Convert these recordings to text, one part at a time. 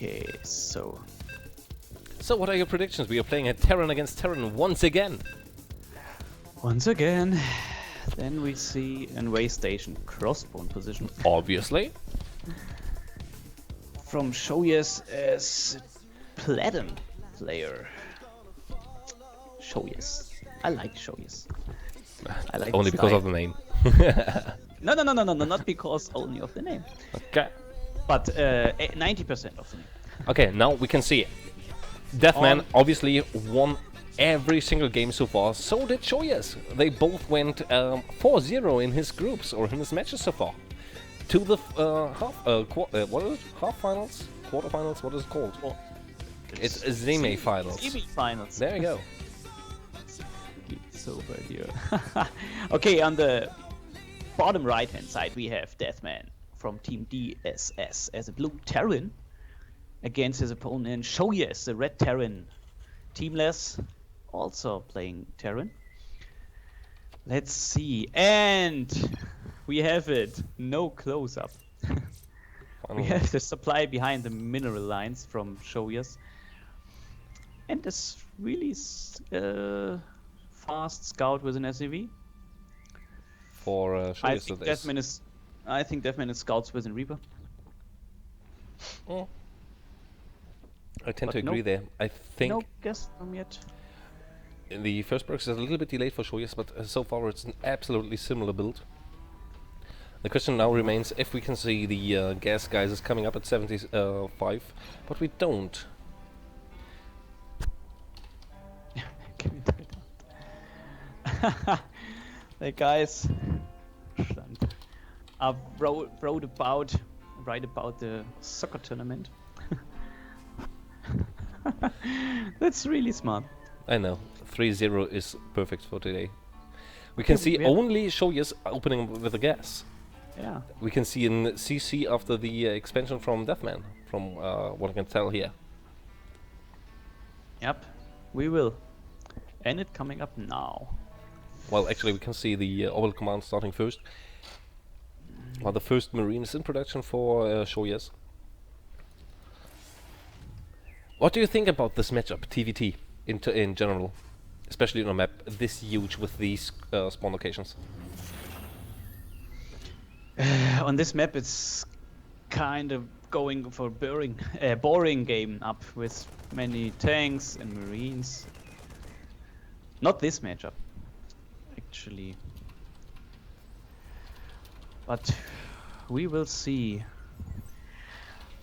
Okay, so what are your predictions? We are playing a Terran against Terran once again. once again, then we see an way station crossbone position Obviously. from Shojes as Platinum player. Shojes. I like Shojes. I like Only the because style. of the name. No, not because only of the name, Okay. but 90% of the name. Okay, now we can see Deathman On- obviously won every single game so far. So did Shojes. They both went 4-0 in his groups or in his matches so far. To the what is it? Half finals? Quarterfinals? What is it called? Oh, It's semi-finals. Semi-finals. There you go. It's over here. Okay, on the bottom right-hand side we have Deathman from Team DSS as a blue Terran against his opponent Shojes, the red Terran. Teamless, also playing Terran. Let's see, and we have it. No close-up. We have the supply behind the mineral lines from Shojes. And this really fast scout with an SUV. For I Shojes. think Deathman is scouts with a Reaper. Oh. I tend to But agree no- there. I think No guess from yet. the first perk is a little bit delayed for Shojes, but so far it's an absolutely similar build. The question now remains if we can see the gas geysers coming up at 75, but we don't. The guys wrote about the soccer tournament. That's really smart. I know, 3-0 is perfect for today. We can Okay, see we have- only Shojes opening with a gas. Yeah. We can see in CC after the expansion from Deathman, from what I can tell here. Yep. We will. And it coming up now. Well, actually we can see the orbital command starting first. While the first marine is in production for Shojes. What do you think about this matchup, TVT, in general? Especially on a map this huge with these spawn locations. On this map, it's kind of going for boring game up with many tanks and marines. Not this matchup, actually. But we will see.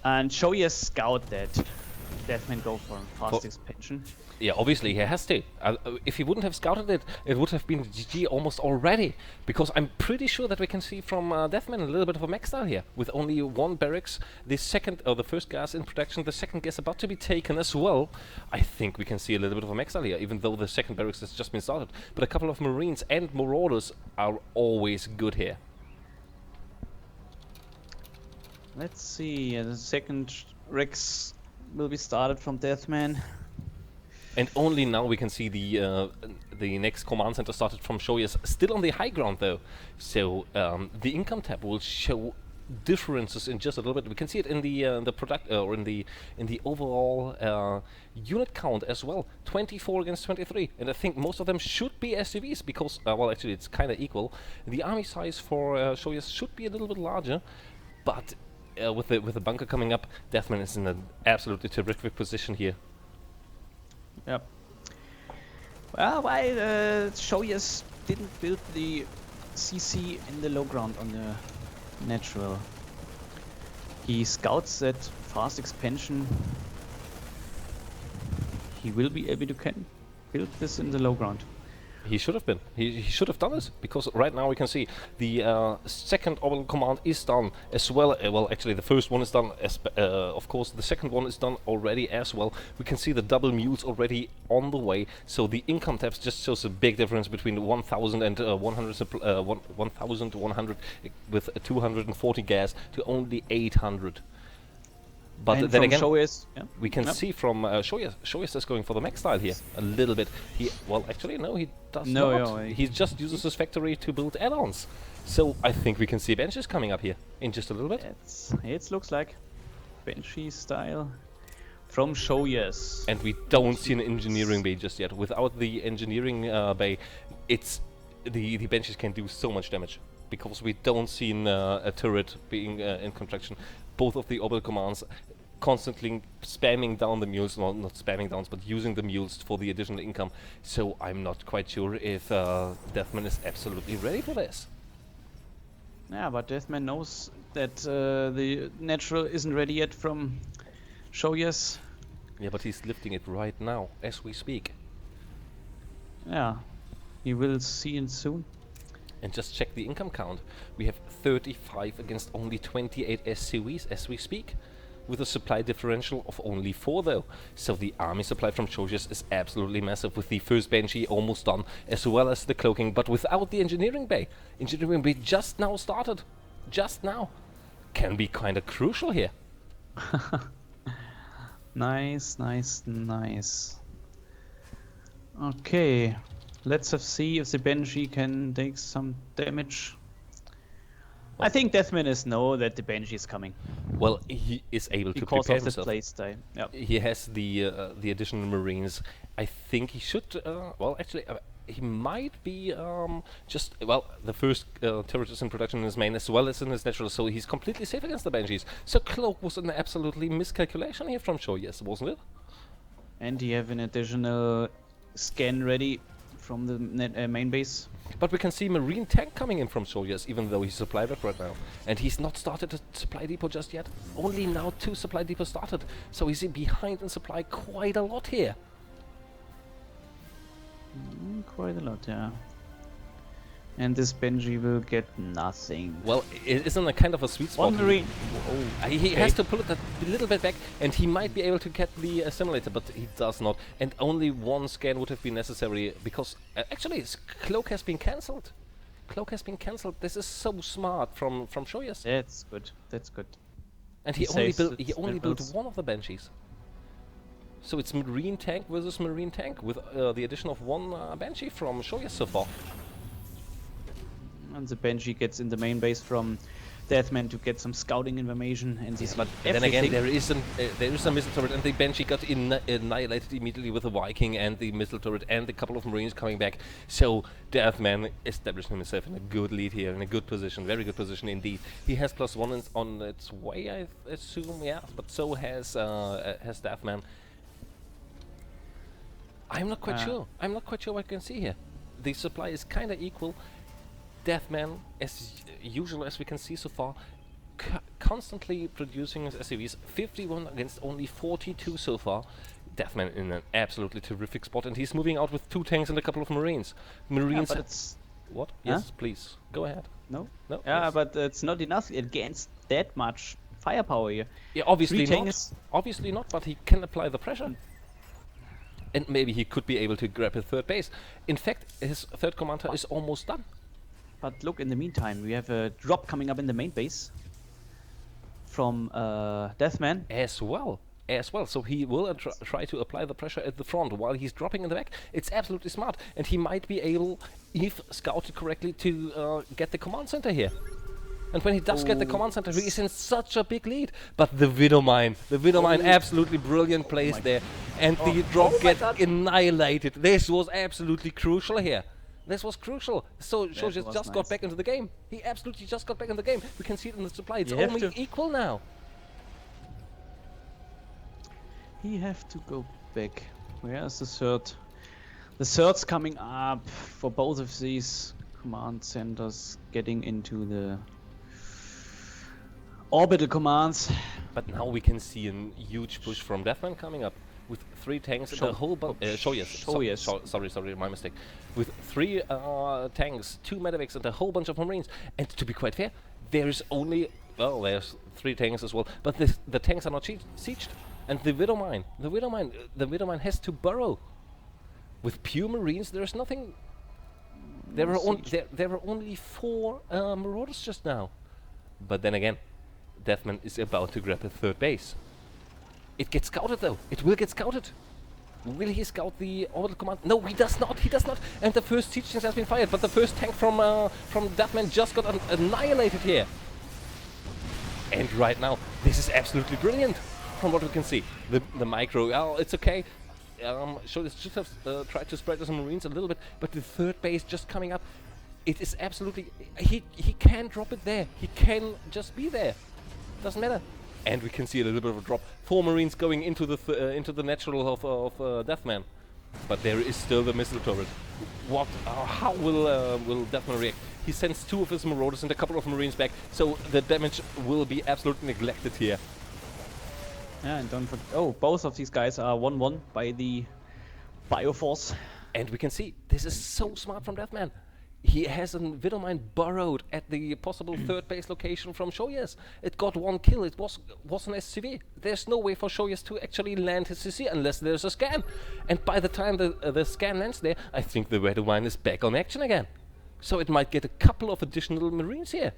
And Shojes scout that Deathman go for fast expansion. Yeah, obviously he has to. If he wouldn't have scouted it, it would have been GG almost already. Because I'm pretty sure that we can see from Deathman a little bit of a max style here. With only one barracks, the first gas in production, the second gas about to be taken as well. I think we can see a little bit of a max style here, even though the second barracks has just been started. But a couple of marines and marauders are always good here. Let's see, the second Rex will be started from Deathman. And only now we can see the next command center started from Shojes, still on the high ground though. So the income tab will show differences in just a little bit. We can see it in the product or in the overall unit count as well. 24 against 23, and I think most of them should be SUVs because well, actually it's kind of equal. The army size for Shojes should be a little bit larger, but with the bunker coming up, Deathman is in an absolutely terrific position here. Yep. Well, why Shojes didn't build the CC in the low ground on the natural? He scouts that fast expansion. He will be able to build this in the low ground. He should have been. He should have done it, because right now we can see the second orbital command is done as well. Well, actually the first one is done, of course the second one is done already as well. We can see the double mules already on the way, so the income tabs just shows a big difference between 1,000 and 1,100 with 240 gas to only 800. But And then from again, Shojes, we can see from Shojes is going for the max style here a little bit. Well, actually, no, he does not. He just uses his factory to build add-ons. So I think we can see benches coming up here in just a little bit. It looks like. Banshee style from Shojes. And we don't see an engineering bay just yet. Without the engineering bay, it's the Banshees can do so much damage because we don't see a turret being in construction. Both of the orbital commands constantly spamming down the mules, well, not spamming downs, but using the mules for the additional income. So I'm not quite sure if Deathman is absolutely ready for this. Yeah, but Deathman knows that the natural isn't ready yet from Shojes. Yeah, but he's lifting it right now, as we speak. Yeah, he will see it soon. And just check the income count. We have 35 against only 28 SCVs as we speak, with a supply differential of only 4 though. So the army supply from Shojes is absolutely massive, with the first Banshee almost done, as well as the cloaking, but without the engineering bay. Engineering bay just now started. Just now. Can be kinda crucial here. Nice, nice, nice. Okay, let's see if the Banshee can take some damage. I think Deathman is know that the Banshee is coming. Well, he is able to Because prepare of the himself. playstyle. Yep. He has the additional Marines. I think he should. Well, actually, he might be just. Well, the first turret is in production in his main as well as in his natural, so he's completely safe against the Banshees. So Cloak was an absolutely miscalculation here from Shojes, wasn't it? And you have an additional scan ready from the main base. But we can see Marine tank coming in from Shojes, even though he's supply rep right now. And he's not started a supply depot just yet. Only now 2 supply depots started. So he's behind in supply quite a lot here. Quite a lot, yeah. And this Banshee will get nothing. Well, it isn't a kind of a sweet spot. One Marine. He has to pull it a little bit back, and he might be able to get the assimilator, but he does not. And only 1 scan would have been necessary, because actually his Cloak has been cancelled. Cloak has been cancelled. This is so smart from Shojes. That's good. That's good. And He he only saves built its built builds. 1 of the Banshees. So it's Marine tank versus Marine tank, with the addition of 1 Banshee from Shojes so far. And the Banshee gets in the main base from Deathman to get some scouting information, and this. But And then again, there is a missile turret, and the Banshee got annihilated immediately with a Viking and the missile turret and a couple of Marines coming back. So Deathman established himself in a good lead here, in a good position, very good position indeed. He has +1 on its way, I assume, yeah. But so has Deathman. I'm not quite sure. I'm not quite sure what I can see here. The supply is kind of equal. Deathman, as usual, as we can see so far, constantly producing his SCVs. 51 against only 42 so far. Deathman in an absolutely terrific spot, and he's moving out with 2 tanks and a couple of Marines. Marines. but it's What? Huh? Yes, please go ahead. no. No. Yeah, yes. but it's not enough against that much firepower here. Yeah, obviously 3 not. tanks. Obviously not, but he can apply the pressure. And maybe he could be able to grab a 3rd base. In fact, his 3rd commander is almost done. But look, in the meantime, we have a drop coming up in the main base from Deathman. As well. So he will try to apply the pressure at the front while he's dropping in the back. It's absolutely smart, and he might be able, if scouted correctly, to get the command center here. And when he does get the command center, he is in such a big lead. But the Widow Mine, absolutely brilliant place there, and the drop gets annihilated. This was absolutely crucial here. This was crucial. So Shojes just got back into the game. He absolutely just got back in the game. We can see it in the supply. It's only equal now. He have to go back. Where's the 3rd? The 3rd's coming up for both of these command centers, getting into the orbital commands. But now we can see a huge push from Deathman coming up. With 3 tanks and a whole bunch. Sorry, my mistake. With 3 tanks, 2 medevacs, and a whole bunch of Marines. And to be quite fair, there's only. Well, there's 3 tanks as well. But the tanks are not sieged. And the Widow Mine has to burrow. With pure Marines, there's nothing. There were only 4 Marauders just now. But then again, Deathman is about to grab a 3rd base. It gets scouted though. It will get scouted. Will he scout the orbital command? No, he does not. He does not. And the first siege tank has been fired, but the first tank from Deathman just got annihilated here. And right now, this is absolutely brilliant from what we can see. The micro, oh, it's okay. Shojes should have tried to spread some Marines a little bit, but the third base just coming up, it is absolutely... He can drop it there. He can just be there. Doesn't matter. And we can see a little bit of a drop. 4 Marines going into the natural of Deathman. But there is still the missile turret. What? How will Deathman react? He sends 2 of his Marauders and a couple of Marines back, so the damage will be absolutely neglected here. Yeah, and don't forget... Oh, both of these guys are 1-1 by the Bioforce. And we can see, this is so smart from Deathman. He has a Widowmine burrowed at the possible third base location from Shojes. It got 1 kill, it was an SCV. There's no way for Shojes to actually land his CC unless there's a scan. And by the time the scan lands there, I think the Widowmine is back on action again. So it might get a couple of additional Marines here.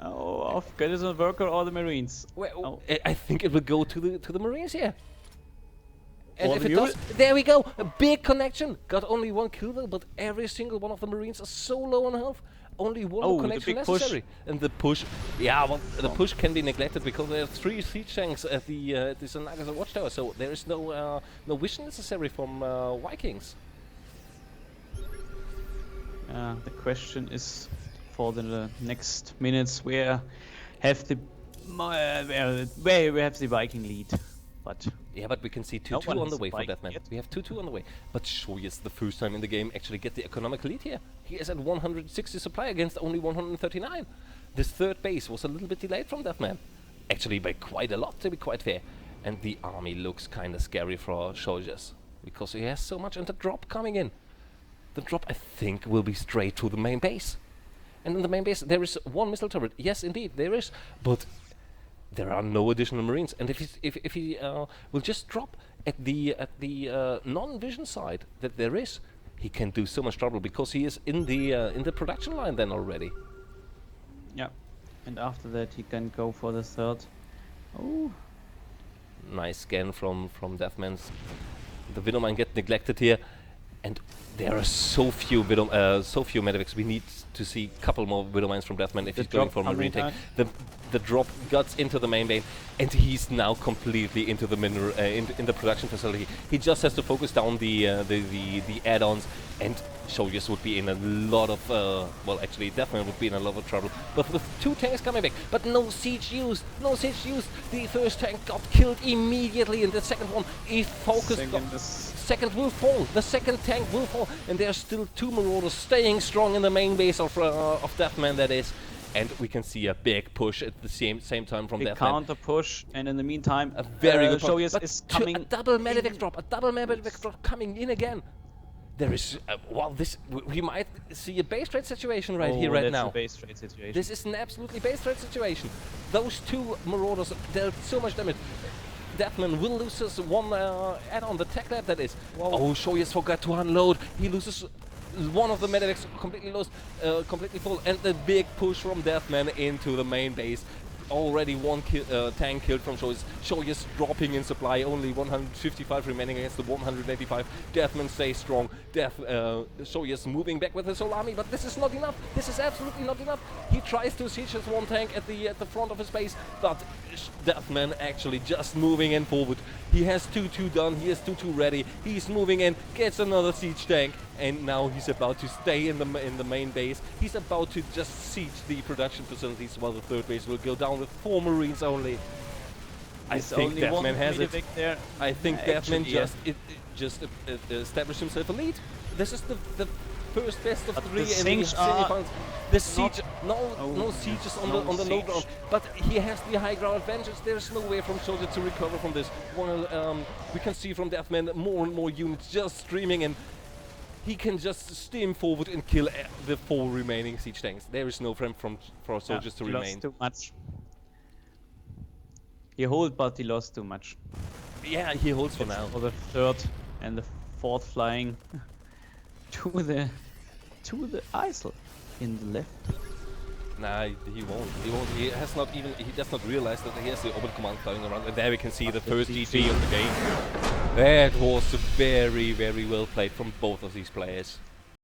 Oh, of Garrison Worker or the Marines? Well, I think it will go to the Marines here. And Or if the it does, there we go, a big connection. Got only 1 kill though, but every single one of the Marines are so low on health. Only one more connection necessary. And the push, yeah, well, the push can be neglected because there are 3 siege tanks at the Nagasaki Watchtower, so there is no vision necessary from Vikings. The question is for the next minutes where have the Viking lead, but yeah, but we can see 2-2 on the way for Deathman. We have 2-2 on the way, but Shojes the first time in the game actually get the economic lead here. He is at 160 supply against only 139. This third base was a little bit delayed from Deathman, actually by quite a lot to be quite fair. And the army looks kind of scary for Shojes because he has so much, and the drop coming in. The drop, I think, will be straight to the main base. And in the main base, there is 1 missile turret. Yes, indeed, there is. But there are no additional Marines. And if he will just drop at the non-vision side that there is, he can do so much trouble because he is in the production line then already. Yeah, and after that he can go for the third. Oh, nice scan from Deathman's. The Widowmine get neglected here. And there are so few medivacs. We need to see a couple more Widowmines from Deathman if he's going for Marine tank. The drop guts into the main base, and he's now completely into the in the production facility. He just has to focus down the add-ons, and Shojes would be in a lot of well, actually, Deathman would be in a lot of trouble. But with 2 tanks coming back, but no siege used, no siege used. The first tank got killed immediately, and the second one is focused. Second will fall, the second tank will fall, and there are still 2 Marauders staying strong in the main base of Deathman, that is. And we can see a big push at the same time from Deathman. Counter push, and in the meantime, a very good Shojes is coming. A double medivac drop coming in again. There is, well, we might see a base trade situation right here, right now. A base trade situation. This is an absolutely base trade situation. Those 2 Marauders dealt so much damage. Deathman will lose his 1 add-on, the tech lab that is. Whoa. Oh, Shojes forgot to unload. He loses 1 of the medivacs completely lost, completely full, and the big push from Deathman into the main base. Already 1 tank killed from Shojes. Shojes dropping in supply, only 155 remaining against the 185. Deathman stays strong. Shojes moving back with his whole army, but this is not enough. This is absolutely not enough. He tries to siege his 1 tank at the front of his base, but Deathman actually just moving in forward. He has 2-2 done. He has 2-2 ready. He's moving in, gets another siege tank, and now he's about to stay in the main base. He's about to just siege the production facilities while the third base will go down with 4 Marines only. I think Deathman has it. There. I think Deathman just established himself a lead. This is the first best of 3 in the semifinals. The siege, no sieges on the low ground, but he has the high ground advantage. There's no way from Shojes to recover from this. We can see from Deathman more and more units just streaming in. He can just steam forward and kill the 4 remaining siege tanks. There is no frame for Shojes to remain. Lost too much. He holds, but he lost too much. Yeah, he holds for now. For the 3rd and the 4th flying to the ISIL in the left. Nah, he won't. He has not even. He does not realize that he has the open command flying around. And there we can see the first GG of the game. That was very, very well played from both of these players.